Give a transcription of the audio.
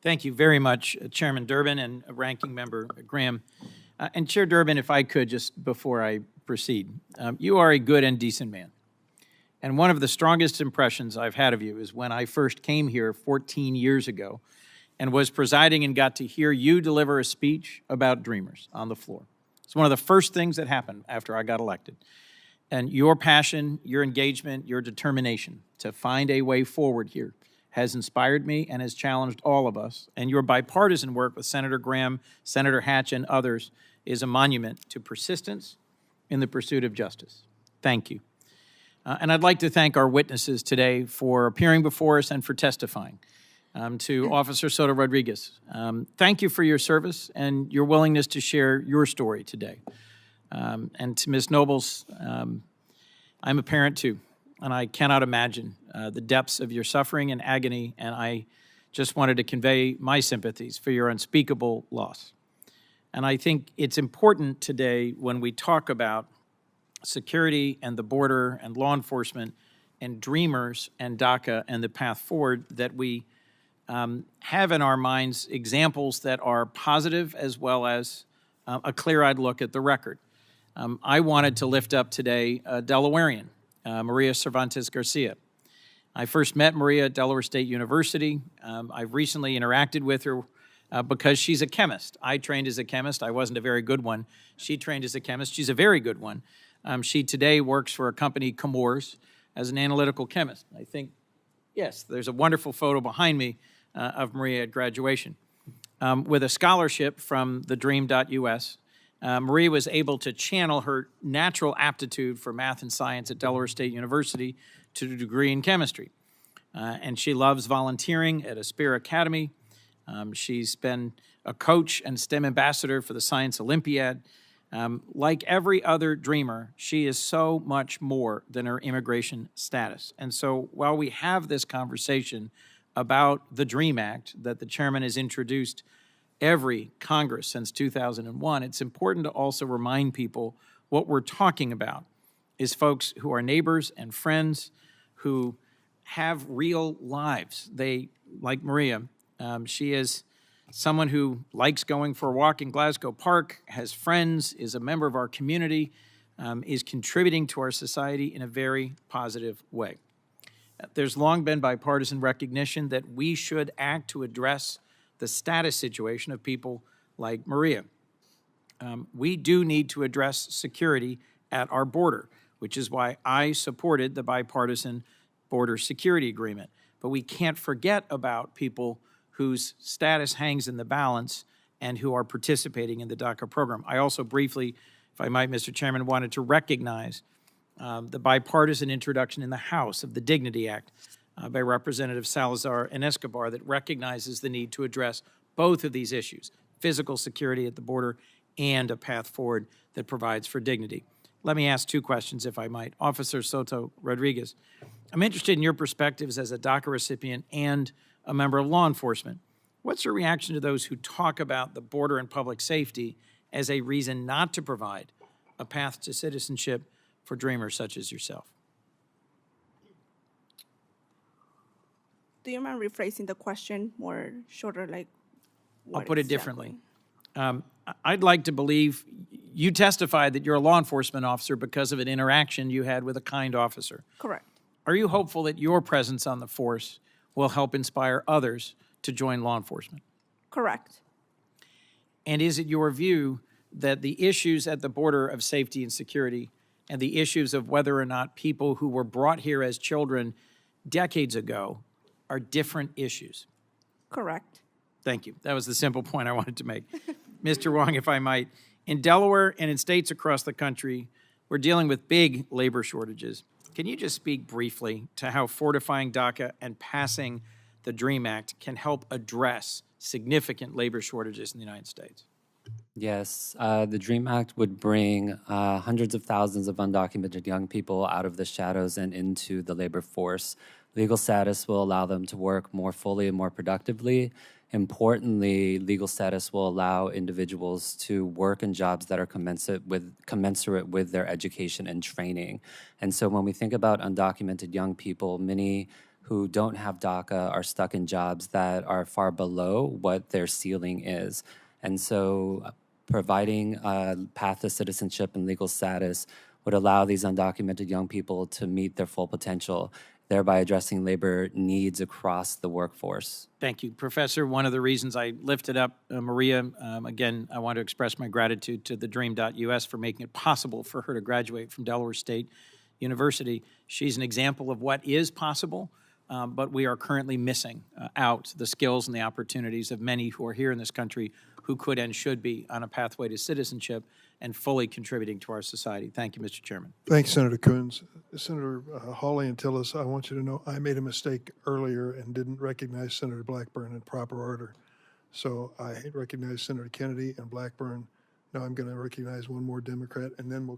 Thank you very much, Chairman Durbin and Ranking Member Graham. And Chair Durbin, if I could, just before I proceed, you are a good and decent man. And one of the strongest impressions I've had of you is when I first came here 14 years ago and was presiding and got to hear you deliver a speech about Dreamers on the floor. It's one of the first things that happened after I got elected. And your passion, your engagement, your determination to find a way forward here has inspired me and has challenged all of us. And your bipartisan work with Senator Graham, Senator Hatch, and others is a monument to persistence in the pursuit of justice. Thank you. And I'd like to thank our witnesses today for appearing before us and for testifying. To Officer Soto Rodriguez, thank you for your service and your willingness to share your story today. And to Ms. Nobles, I'm a parent too, and I cannot imagine the depths of your suffering and agony, and I just wanted to convey my sympathies for your unspeakable loss. And I think it's important today when we talk about security and the border and law enforcement and Dreamers and DACA and the path forward that we have in our minds examples that are positive as well as a clear-eyed look at the record. I wanted to lift up today a Delawarean, Maria Cervantes Garcia. I first met Maria at Delaware State University. I've recently interacted with her because she's a chemist. I trained as a chemist. I wasn't a very good one. She trained as a chemist. She's a very good one. She today works for a company, Coons, as an analytical chemist. I think, yes, there's a wonderful photo behind me of Maria at graduation. With a scholarship from the Dream.us, Maria was able to channel her natural aptitude for math and science at Delaware State University to a degree in chemistry. And she loves volunteering at Aspire Academy. She's been a coach and STEM ambassador for the Science Olympiad. Like every other dreamer, she is so much more than her immigration status. And so while we have this conversation about the DREAM Act that the chairman has introduced every Congress since 2001, it's important to also remind people what we're talking about is folks who are neighbors and friends who have real lives. They, like Maria, she is someone who likes going for a walk in Glasgow Park, has friends, is a member of our community, is contributing to our society in a very positive way. There's long been bipartisan recognition that we should act to address the status situation of people like Maria. We do need to address security at our border, which is why I supported the bipartisan border security agreement. But we can't forget about people whose status hangs in the balance and who are participating in the DACA program. I also briefly, if I might, Mr. Chairman, wanted to recognize the bipartisan introduction in the House of the Dignity Act by Representative Salazar and Escobar that recognizes the need to address both of these issues, physical security at the border and a path forward that provides for dignity. Let me ask two questions, if I might. Officer Soto Rodriguez, I'm interested in your perspectives as a DACA recipient and a member of law enforcement. What's your reaction to those who talk about the border and public safety as a reason not to provide a path to citizenship for dreamers such as yourself? Do you mind rephrasing the question more shorter, like I'll put it differently. I'd like to believe you testified that you're a law enforcement officer because of an interaction you had with a kind officer. Correct. Are you hopeful that your presence on the force will help inspire others to join law enforcement? Correct. And is it your view that the issues at the border of safety and security and the issues of whether or not people who were brought here as children decades ago are different issues? Correct. Thank you. That was the simple point I wanted to make. Mr. Wong, if I might, in Delaware and in states across the country, we're dealing with big labor shortages. Can you just speak briefly to how fortifying DACA and passing the DREAM Act can help address significant labor shortages in the United States? Yes, the DREAM Act would bring hundreds of thousands of undocumented young people out of the shadows and into the labor force. Legal status will allow them to work more fully and more productively. Importantly, legal status will allow individuals to work in jobs that are commensurate with their education and training. And so when we think about undocumented young people, many who don't have DACA are stuck in jobs that are far below what their ceiling is. And so providing a path to citizenship and legal status would allow these undocumented young people to meet their full potential, thereby addressing labor needs across the workforce. Thank you, Professor. One of the reasons I lifted up Maria, again, I want to express my gratitude to the Dream.us for making it possible for her to graduate from Delaware State University. She's an example of what is possible, but we are currently missing out the skills and the opportunities of many who are here in this country who could and should be on a pathway to citizenship and fully contributing to our society. Thank you, Mr. Chairman. Thanks, Senator Coons. Senator Hawley and Tillis, I want you to know I made a mistake earlier and didn't recognize Senator Blackburn in proper order. So I recognize Senator Kennedy and Blackburn. Now I'm going to recognize one more Democrat, and then we'll